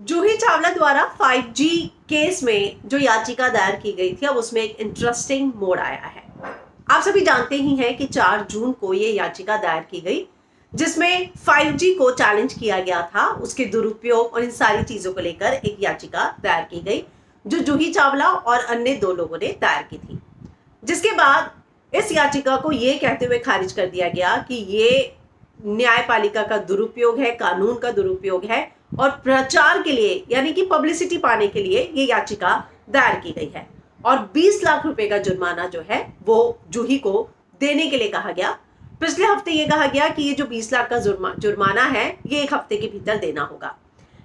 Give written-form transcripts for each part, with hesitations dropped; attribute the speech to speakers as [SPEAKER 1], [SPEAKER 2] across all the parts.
[SPEAKER 1] जूही चावला द्वारा 5G case में जो याचिका दायर की गई थी, अब उसमें एक इंटरेस्टिंग मोड़ आया है। आप सभी जानते ही हैं कि 4 जून को ये याचिका दायर की गई, जिसमें 5G को चैलेंज किया गया था, उसके दुरुपयोग और इन सारी चीजों को लेकर एक याचिका दायर की गई, जो जूही चावला और अन्य 2 लोगों ने दायर की थी। जिसके बाद इस याचिका को ये कहते हुए खारिज कर दिया गया कि ये न्यायपालिका का दुरुपयोग है, कानून का दुरुपयोग है और प्रचार के लिए, यानी कि पब्लिसिटी पाने के लिए ये याचिका दायर की गई है और 20 लाख रुपए का जुर्माना जो है वो जूही को देने के लिए कहा गया। पिछले हफ्ते ये कहा गया कि ये जो 20 लाख का जुर्माना है ये 1 हफ्ते के भीतर देना होगा,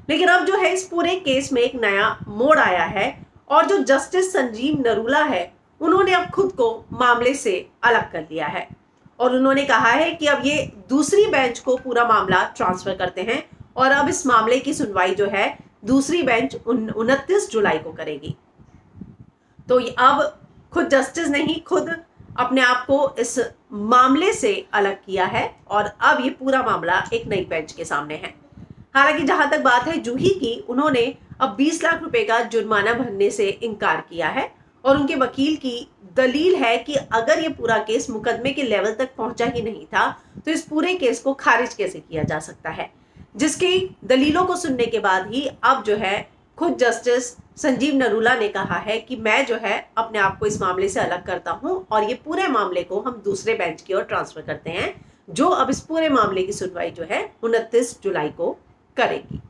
[SPEAKER 1] लेकिन अब जो है इस पूरे केस में एक नया मोड़ आया है और जो जस्टिस संजीव नरूला है उन्होंने अब खुद को मामले से अलग कर लिया है और उन्होंने कहा है कि अब ये दूसरी बेंच को पूरा मामला ट्रांसफर करते हैं और अब इस मामले की सुनवाई जो है दूसरी बेंच 29 जुलाई को करेगी। तो अब खुद जस्टिस ने ही खुद अपने आप को इस मामले से अलग किया है और अब ये पूरा मामला एक नई बेंच के सामने है। हालांकि जहां तक बात है जूही की, उन्होंने अब 20 लाख रुपए का जुर्माना भरने से इनकार किया है और उनके वकील की दलील है कि अगर ये पूरा केस मुकदमे के लेवल तक पहुंचा ही नहीं था तो इस पूरे केस को खारिज कैसे किया जा सकता है, जिसकी दलीलों को सुनने के बाद ही अब जो है खुद जस्टिस संजीव नरूला ने कहा है कि मैं जो है अपने आप को इस मामले से अलग करता हूं और ये पूरे मामले को हम दूसरे बेंच की ओर ट्रांसफर करते हैं, जो अब इस पूरे मामले की सुनवाई जो है 29 जुलाई को करेगी।